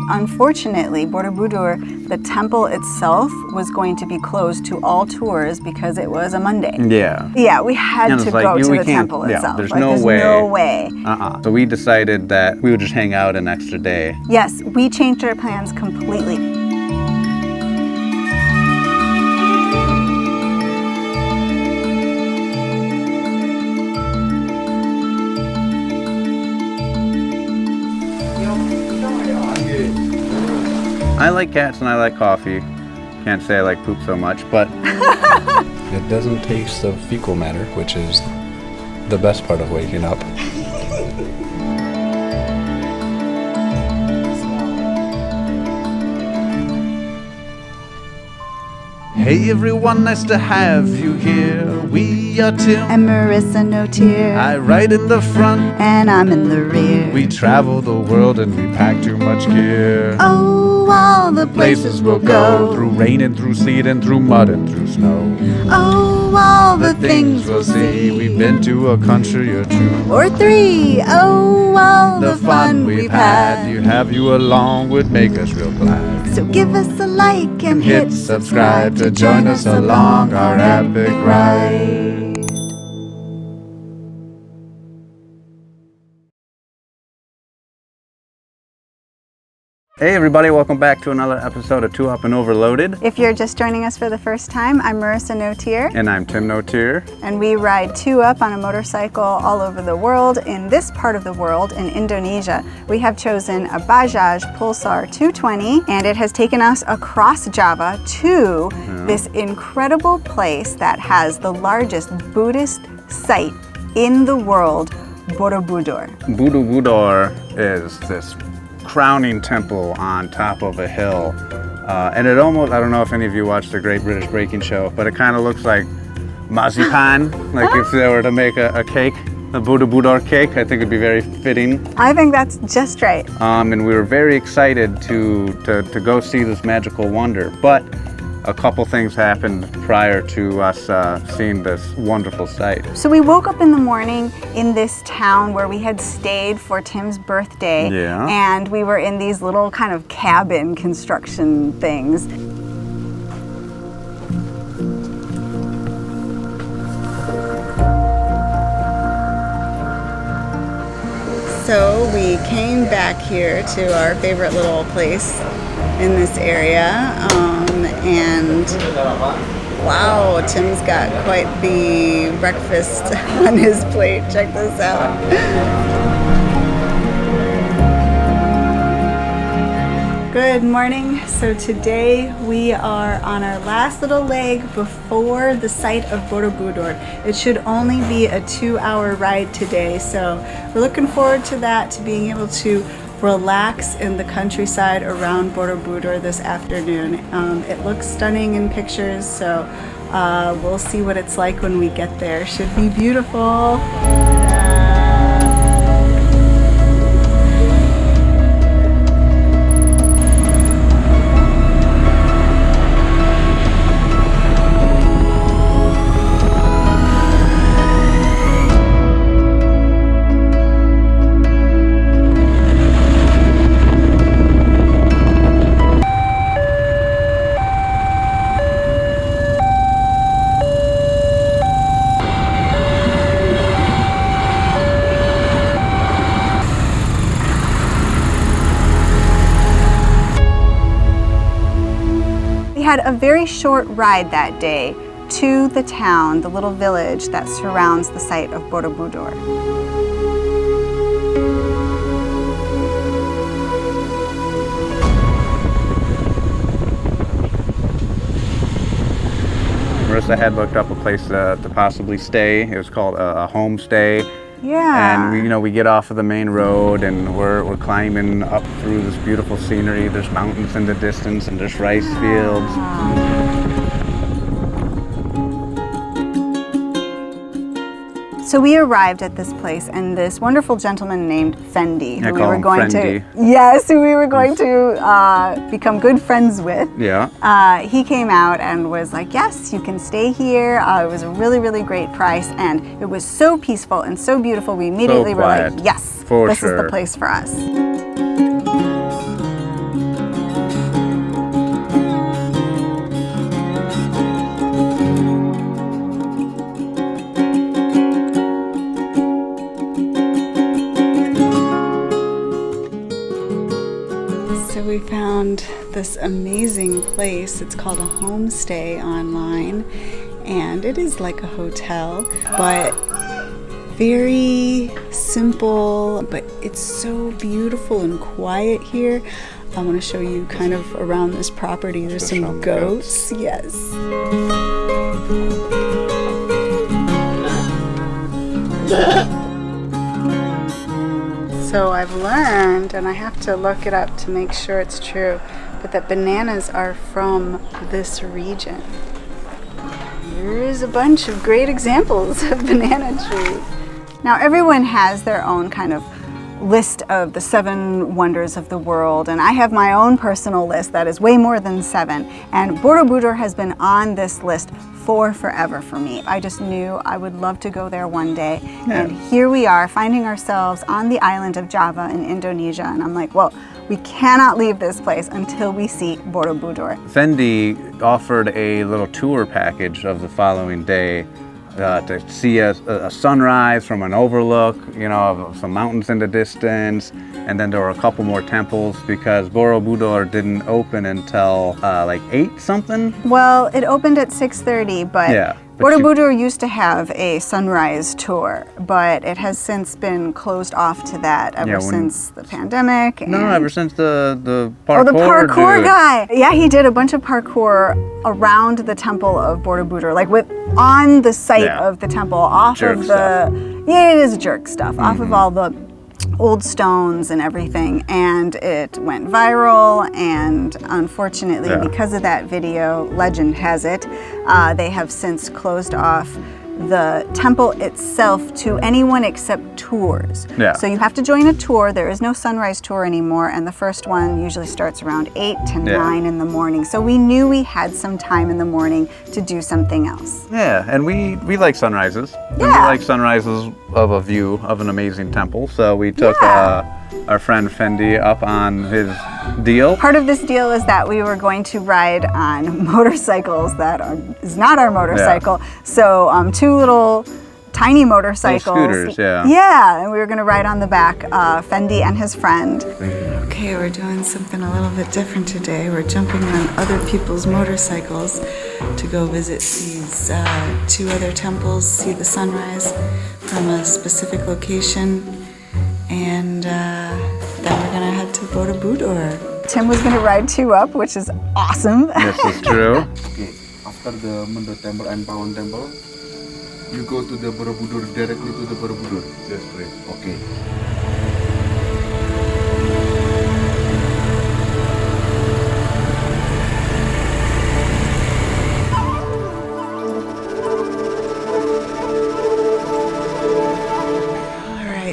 Unfortunately, Borobudur, the temple itself, was going to be closed to all tours because it was a Monday. Yeah. Yeah, we had to go to the temple itself. Yeah, there's like, no there's way. no way. So we decided that we would just hang out an extra day. Yes, we changed our plans completely. I like cats and I like coffee. Can't say I like poop so much, but it doesn't taste of fecal matter, which is the best part of waking up. Hey everyone, nice to have you here. We are Tim And Marissa, no tear. I ride in the front And I'm in the rear. We travel the world and we pack too much gear. Oh, all the places we'll go. Through rain and through sleet and through mud and through snow. Oh, all the things we'll see. We've been to a country or two. Or three. Oh, all the fun we've had. You have you along would make us real glad. So give us a like and Hit subscribe to join us along our epic ride. Hey everybody, welcome back to another episode of Two Up and Overloaded. If you're just joining us for the first time, I'm Marissa Notier, And I'm Tim Notier. and we ride two up on a motorcycle all over the world. In this part of the world, in Indonesia, we have chosen a Bajaj Pulsar 220, and it has taken us across Java to this incredible place that has the largest Buddhist site in the world, Borobudur. Borobudur is this crowning temple on top of a hill. And it almost, I don't know if any of you watched the Great British Baking Show, but it kind of looks like marzipan, like if they were to make a cake, a Borobudur cake, I think it'd be very fitting. I think that's just right. And we were very excited to go see this magical wonder, but a couple things happened prior to us seeing this wonderful sight. So we woke up in the morning in this town where we had stayed for Tim's birthday. Yeah. And we were in these little kind of cabin construction things. So we came back here to our favorite little place in this area, and wow, Tim's got quite the breakfast on his plate. Check this out. Good morning. So today we are on our last little leg before the site of Borobudur. It should only be a 2-hour ride today, so we're looking forward to that, to being able to relax in the countryside around Borobudur this afternoon. It looks stunning in pictures, so we'll see what it's like when we get there. Should be beautiful. Had a very short ride that day to the town, the little village that surrounds the site of Borobudur. Marissa had looked up a place to possibly stay. It was called a homestay. Yeah. And we get off of the main road and we're climbing up through this beautiful scenery. There's mountains in the distance and there's rice fields. So we arrived at this place, and this wonderful gentleman named Fendi, Yeah, who we call were him going Fendi. who we were going to become good friends with. Yeah. He came out and was like, yes, you can stay here. It was a really, really great price, and it was so peaceful and so beautiful. We immediately were like, quiet. yes, For this is sure. the place for us. found this amazing place. It's called a homestay online, and it is like a hotel, but very simple, but it's so beautiful and quiet here. I want to show you kind of around this property. There's some goats. Yes. So I've learned, and I have to look it up to make sure it's true, but that bananas are from this region. Here's a bunch of great examples of banana trees. Now everyone has their own kind of list of the 7 wonders of the world, and I have my own personal list that is way more than 7, and Borobudur has been on this list for forever for me. I just knew I would love to go there one day, and here we are finding ourselves on the island of Java in Indonesia, and I'm like, well, we cannot leave this place until we see Borobudur. Fendi offered a little tour package of the following day to see a sunrise from an overlook, you know, of some mountains in the distance, and then there were a couple more temples because Borobudur didn't open until like 8 something. Well, it opened at 6:30, but Yeah. Borobudur used to have a sunrise tour, but it has since been closed off to that ever since the pandemic. No, ever since the parkour. Oh, the parkour dude. guy! Yeah, he did a bunch of parkour around the temple of Borobudur, like on the site of the temple, off Jerk of the. Yeah, it is jerk stuff, off of all the old stones and everything, and it went viral, and unfortunately because of that video, legend has it, they have since closed off the temple itself to anyone except tours. So you have to join a tour. There is no sunrise tour anymore, and the first one usually starts around 8 to 9 in the morning. So we knew we had some time in the morning to do something else. Yeah, and we like sunrises. And we like sunrises of a view of an amazing temple. So we took our friend Fendi up on his deal. Part of this deal is that we were going to ride on motorcycles that is not our motorcycle. So 2 little tiny motorcycles. Little scooters, Yeah, and we were going to ride on the back, Fendi and his friend. Okay, we're doing something a little bit different today. We're jumping on other people's motorcycles to go visit these 2 other temples, see the sunrise from a specific location, and then we're going to head to Borobudur. Tim was going to ride 2 up, which is awesome. This is true. Okay, after the Mendo temple and Pawan temple, you go to the Borobudur, directly to the Borobudur. Yes, please. Okay.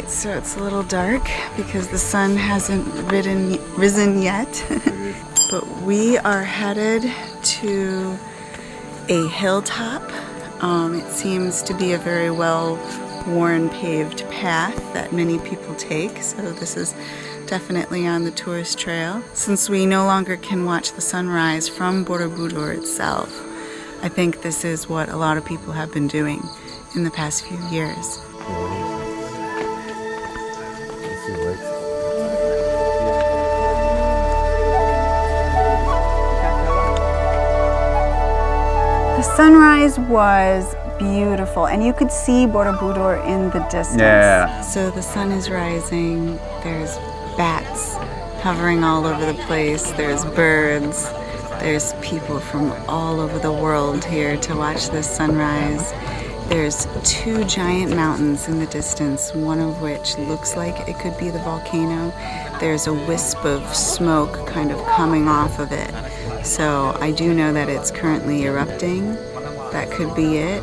So it's a little dark because the sun hasn't risen yet. But we are headed to a hilltop. It seems to be a very well-worn paved path that many people take. So this is definitely on the tourist trail. Since we no longer can watch the sunrise from Borobudur itself, I think this is what a lot of people have been doing in the past few years. The sunrise was beautiful, and you could see Borobudur in the distance. Yeah. So the sun is rising, there's bats hovering all over the place, there's birds, there's people from all over the world here to watch this sunrise. There's 2 giant mountains in the distance, one of which looks like it could be the volcano. There's a wisp of smoke kind of coming off of it. So I do know that it's currently erupting. That could be it.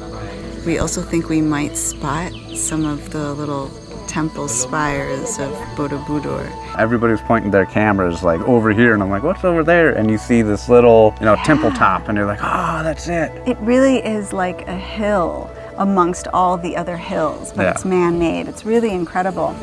We also think we might spot some of the little temple spires of Borobudur. Everybody's pointing their cameras like over here, and I'm like, what's over there? And you see this little, temple top, and you're like, oh, that's it. It really is like a hill amongst all the other hills, but it's man-made. It's really incredible.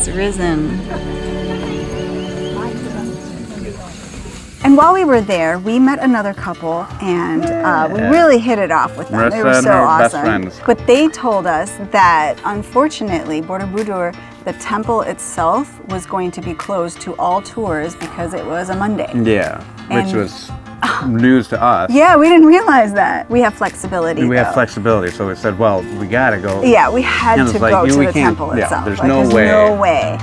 has risen. And while we were there, we met another couple, and we really hit it off with them. They were so awesome. Friends. But they told us that, unfortunately, Borobudur, the temple itself, was going to be closed to all tours because it was a Monday. Yeah, which And- was news to us. Yeah, we didn't realize that. We have flexibility. We have though. flexibility, so we said, well, we gotta go. Yeah, we had And to it's like, go to we the can't- temple yeah, itself. there's Like, no way. no way.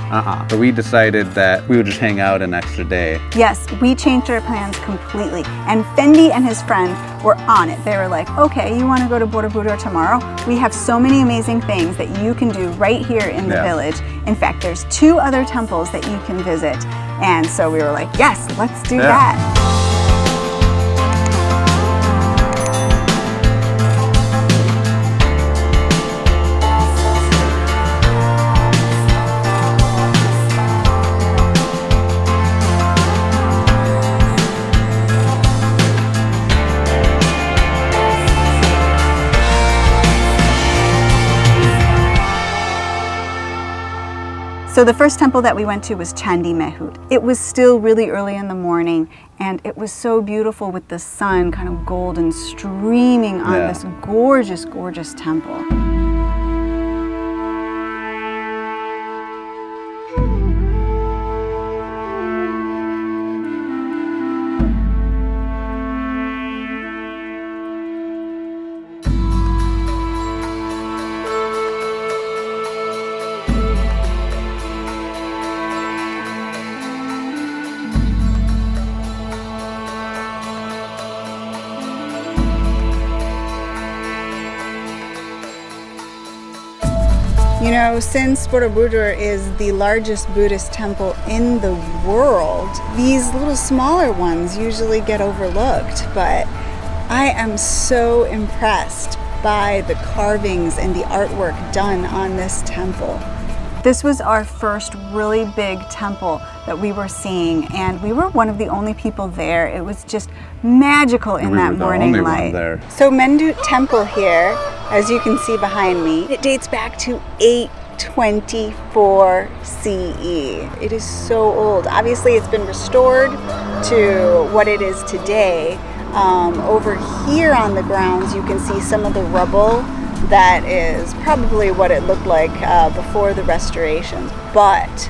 So we decided that we would just hang out an extra day. Yes, we changed our plans completely. And Fendi and his friend were on it. They were like, okay, you want to go to Borobudur tomorrow? We have so many amazing things that you can do right here in the Yeah. village. In fact, there's 2 other temples that you can visit. And so we were like, yes, let's do Yeah. that. So the first temple that we went to was Chandi Mehut. It was still really early in the morning, and it was so beautiful with the sun kind of golden streaming on Yeah. this gorgeous, gorgeous temple. You know, since Borobudur is the largest Buddhist temple in the world, these little smaller ones usually get overlooked, but I am so impressed by the carvings and the artwork done on this temple. This was our first really big temple that we were seeing, and we were one of the only people there. It was just magical in We that were the morning only one light. there. So Mendut Temple here, as you can see behind me, it dates back to 824 CE. It is so old. Obviously, it's been restored to what it is today. Over here on the grounds, you can see some of the rubble. That is probably what it looked like before the restorations, but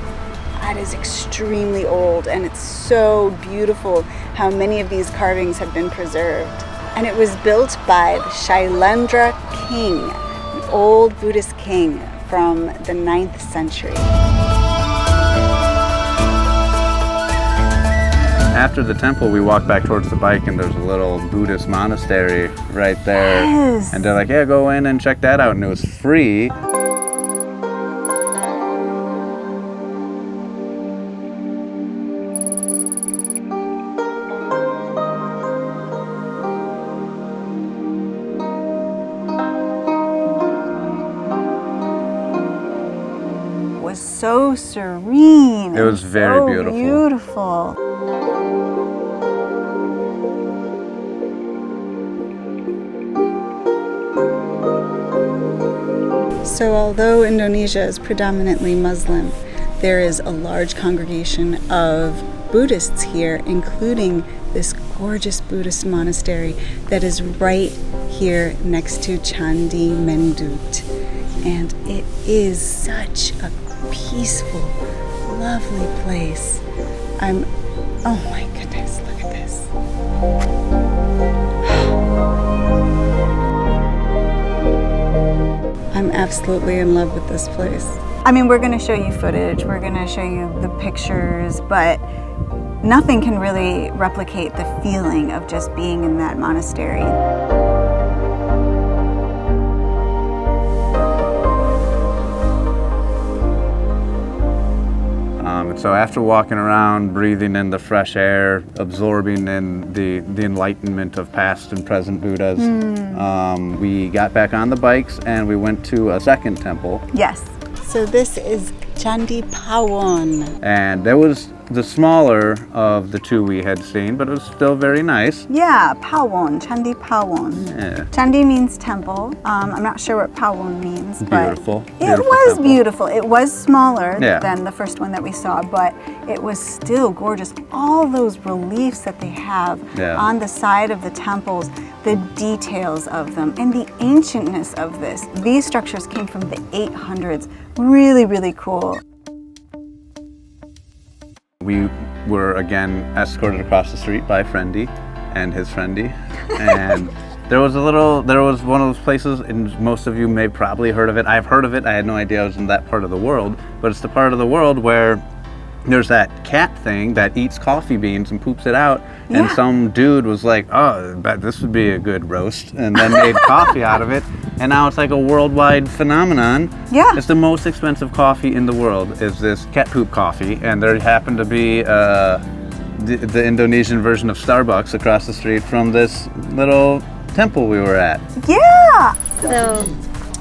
that is extremely old, and it's so beautiful how many of these carvings have been preserved. And it was built by the Shailendra king, an old Buddhist king from the 9th century. After the temple, we walked back towards the bike, and there's a little Buddhist monastery right there. Yes. And they're like, yeah, go in and check that out. And it was free. It was so serene. It was and very so beautiful. Beautiful. So although Indonesia is predominantly Muslim, there is a large congregation of Buddhists here, including this gorgeous Buddhist monastery that is right here next to Chandi Mendut. And it is such a peaceful, lovely place. Oh my goodness, look at this. I'm absolutely in love with this place. I mean, we're gonna show you footage, we're gonna show you the pictures, but nothing can really replicate the feeling of just being in that monastery. So after walking around, breathing in the fresh air, absorbing in the enlightenment of past and present Buddhas, we got back on the bikes and we went to a second temple. Yes. So this is Candi Pawon. And there was the smaller of the two we had seen, but it was still very nice. Yeah, Pawon, Chandi Pawon. Yeah. Chandi means temple. I'm not sure what Pawon means, Beautiful. but Beautiful it was temple. beautiful. It was smaller Yeah. than the first one that we saw, but it was still gorgeous. All those reliefs that they have Yeah. on the side of the temples, the details of them, and the ancientness of this. These structures came from the 800s. Really, really cool. We were again escorted across the street by Friendy and his Friendy, and there was one of those places, and most of you may probably heard of it. I've heard of it. I had no idea I was in that part of the world, but it's the part of the world where there's that cat thing that eats coffee beans and poops it out, and Yeah. some dude was like, oh, I bet this would be a good roast, and then made coffee out of it, and now it's like a worldwide phenomenon. Yeah. It's the most expensive coffee in the world is this cat poop coffee, and there happened to be the Indonesian version of Starbucks across the street from this little temple we were at. Yeah! So,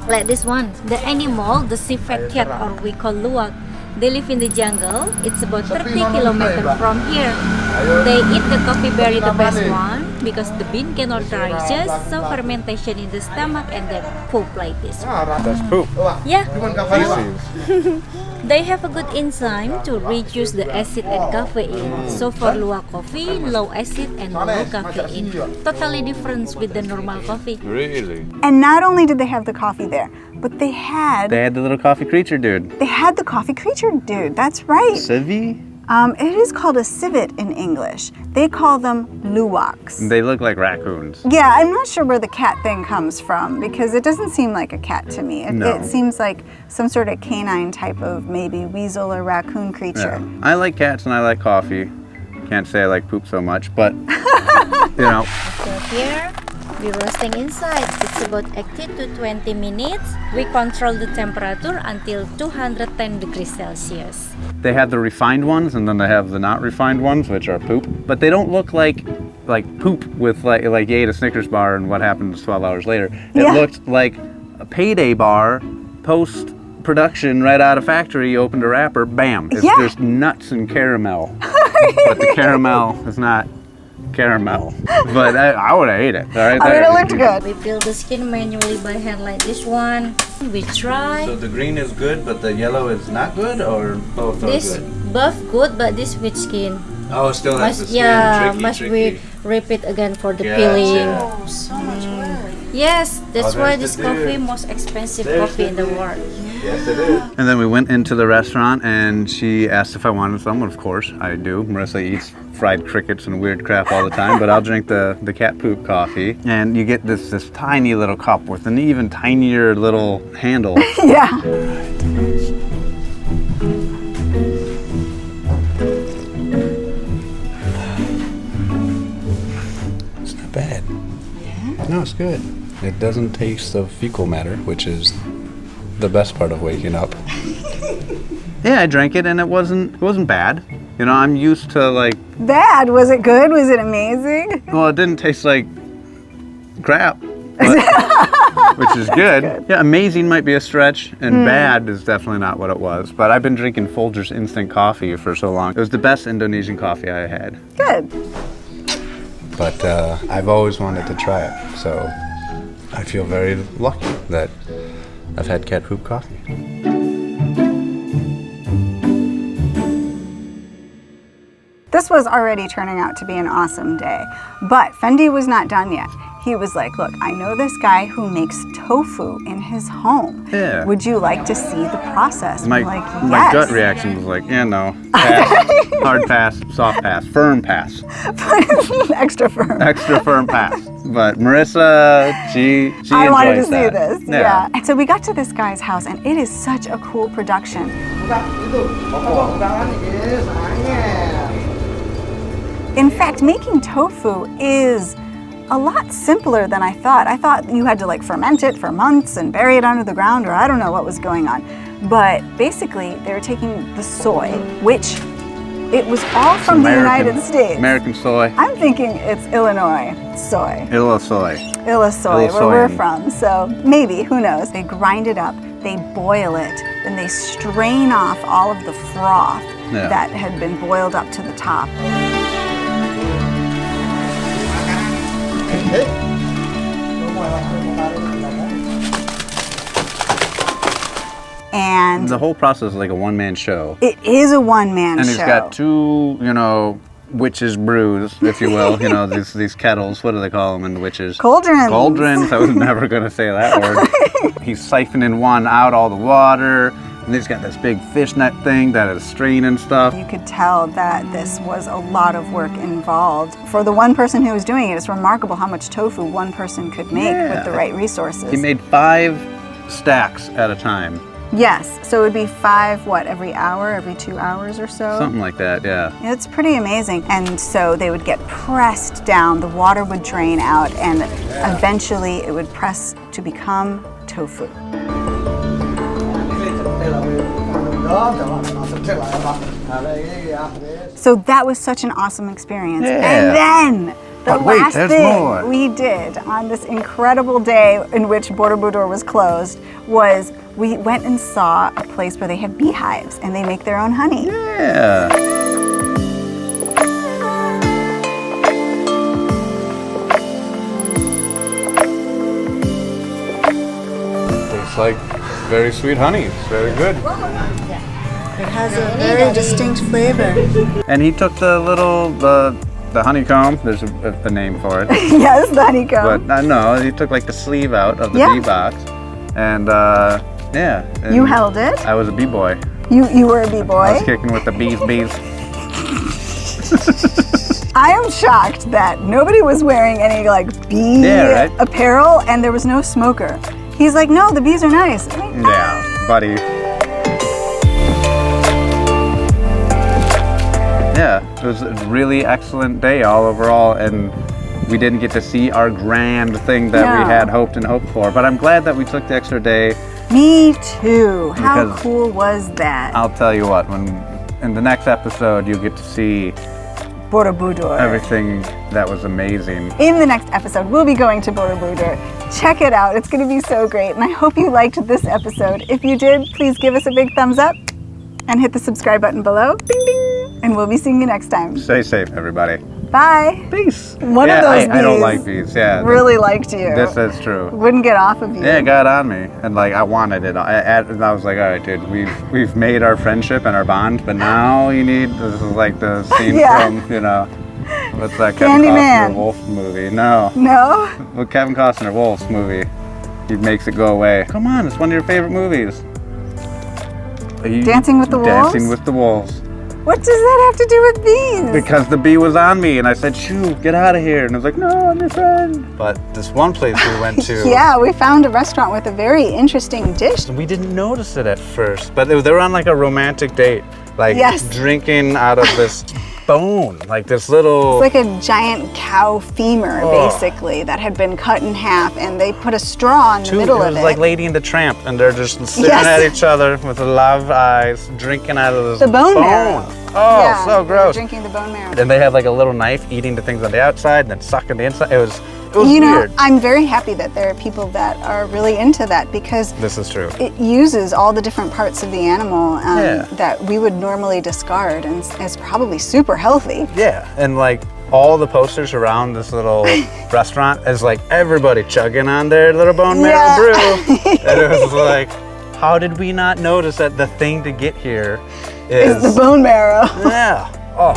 like this one, the animal, the civet cat, or we call luwak, they live in the jungle. It's about 30 kilometers from here. They eat the coffee berry, the best one, because the bean cannot digest, so fermentation in the stomach and then poop like this. That's poop. Yeah, Feces. they have a good enzyme to reduce the acid and caffeine. So for luwak coffee, low acid and low caffeine. Totally different with the normal coffee. Really? And not only did they have the coffee there, but they had They had the little coffee creature dude. the coffee creature dude. That's right. Civi? It is called a civet in English. They call them luwaks. They look like raccoons. Yeah, I'm not sure where the cat thing comes from because it doesn't seem like a cat to me. It, No. it seems like some sort of canine type of maybe weasel or raccoon creature. Yeah. I like cats and I like coffee. Can't say I like poop so much, but you know. So here, we're roasting inside. It's about 18 to 20 minutes. We control the temperature until 210 degrees Celsius. They have the refined ones and then they have the not refined ones, which are poop. But they don't look like poop with like you ate a Snickers bar and what happens 12 hours later. It Yeah. looked like a payday bar post production right out of factory. You opened a wrapper, bam. It's Yeah. just nuts and caramel. But the caramel is not caramel. But I would have ate it. All right. I mean, it looked good. We peel the skin manually by hand like this one. We try. So the green is good, but the yellow is not good, or both are This good? buff good, but this with skin. Oh, it still has the Must, skin. yeah, Tricky, must tricky. we repeat again for the Gotcha. peeling. Oh, so much work. Yes, that's Oh, why there's this the coffee dude. most expensive There's coffee the in the world. Yes, it is. And then we went into the restaurant, and she asked if I wanted some. Of course, I do. Marissa eats fried crickets and weird crap all the time, but I'll drink the cat poop coffee. And you get this tiny little cup with an even tinier little handle. Yeah. It's not bad. No, it's good. It doesn't taste of fecal matter, which is the best part of waking up. Yeah, I drank it, and it wasn't bad. You know, I'm used to like. Bad. Was it good? Was it amazing? Well, it didn't taste like crap, but, which is good. Yeah, amazing might be a stretch, and bad is definitely not what it was. But I've been drinking Folgers instant coffee for so long. It was the best Indonesian coffee I had. Good. But I've always wanted to try it, so I feel very lucky that I've had cat poop coffee. This was already turning out to be an awesome day, but Fendi was not done yet. He was like, look, I know this guy who makes tofu in his home. Yeah. Would you like to see the process? My I'm like, yes. my gut reaction was like, yeah, no, pass, hard pass, soft pass, firm pass, Extra firm. extra firm pass. But Marissa, she I wanted to enjoys see that. this. Yeah. And so we got to this guy's house, and it is such a cool production. In fact, making tofu is a lot simpler than I thought. I thought you had to like ferment it for months and bury it under the ground, or I don't know what was going on. But basically, they were taking the soy, which it was all from the United States. American soy. I'm thinking it's Illinois soy. Illa soy. Illisoy, where we're Illisoyan. from. So maybe, who knows? They grind it up, they boil it, then they strain off all of the froth. Yeah. that had been boiled up to the top. And The whole process is like a one-man show. it is a one-man And show. he's got two, witches' brews, if you will. These kettles. What do they call them in witches? Cauldrons. Cauldrons. I was never going to say that word. He's siphoning one out all the water. And he's got this big fishnet thing that is straining stuff. You could tell that this was a lot of work involved. For the one person who was doing it, it's remarkable how much tofu one person could make with the right resources. He made 5 stacks at a time. Yes, so it would be 5, every hour, every 2 hours or so? Something like that, yeah. It's pretty amazing. And so they would get pressed down, the water would drain out, and eventually it would press to become tofu. So that was such an awesome experience. Yeah. And then the But wait, last there's thing more. we did on this incredible day in which Borobudur was closed was we went and saw a place where they have beehives and they make their own honey. Yeah. Tastes like very sweet honey. It's very good. It has a very distinct flavor. And he took the honeycomb. There's a name for it. Yes, the honeycomb. But no, he took like the sleeve out of the Yeah. bee box. And yeah. And You held it. I was a bee boy. You were a I was bee-boy. kicking with the bees. I am shocked that nobody was wearing any bee Yeah, right? apparel and there was no smoker. He's like, no, the bees are nice. Yeah, buddy. Yeah, it was a really excellent day all overall, and we didn't get to see our grand thing that we No. had hoped and hoped for. But I'm glad that we took the extra day. Me too. How Because cool was that? I'll tell you what, when in the next episode you get to see Borobudur. everything that was amazing. In the next episode, we'll be going to Borobudur. Check it out. It's going to be so great. And I hope you liked this episode. If you did, please give us a big thumbs up and hit the subscribe button below. Ding, ding. And we'll be seeing you next time. Stay safe, everybody. Bye. Peace. One of Yeah, those I don't bees like bees. Yeah, Really liked you. this is true. Wouldn't get off of you. Yeah, it got on me, and I wanted it. And I was like, all right, dude, we've made our friendship and our bond, but now this is like the scene Yeah. from what's that Kevin Candyman. Costner Wolf movie? No, No? well, Kevin Costner Wolf movie. He makes it go away. Come on, it's one of your favorite movies. Dancing with the Wolves? Dancing with the Wolves. What does that have to do with bees? Because the bee was on me, and I said, "Shoo, get out of here!" And I was like, "No, I'm your friend." But this one place we went to, Yeah, we found a restaurant with a very interesting dish. We didn't notice it at first, but they were on like a romantic date, Yes. drinking out of this bone, like this little. It's like a giant cow femur, Oh. basically, that had been cut in half, and they put a straw in the middle it of was it. like Lady and the Tramp, and they're just staring Yes. at each other with love eyes, drinking out of this The bone marrow. Oh, Yeah, so they were gross. drinking the bone marrow. And they had like a little knife eating the things on the outside and then sucking the inside. It was You know, weird. I'm very happy that there are people that are really into that because This is true. it uses all the different parts of the animal Yeah. that we would normally discard, and is probably super healthy. Yeah, and all the posters around this little restaurant is everybody chugging on their little bone marrow Yeah. brew. And it was like, how did we not notice that the thing to get here Is is the bone marrow. yeah. Oh.